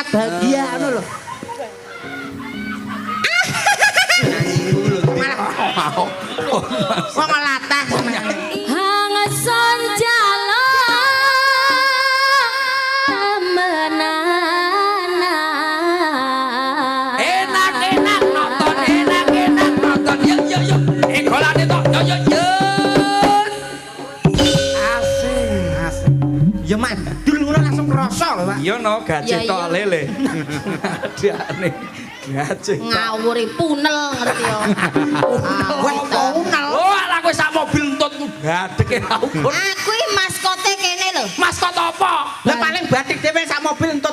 bahagia ngono lho. Wong latah hangat son jalo menana enak nonton yuk golane tok yuk asing ya mandul ngono langsung krasa lho Pak iya no gaji Ya, tok iya. lele adane gaji ngawuri punel ngerti yo punel oh ala kowe sak mobil entut gadeke aku aku iki maskote kene lho maskot apa lah paling batik dhewe sak mobil entut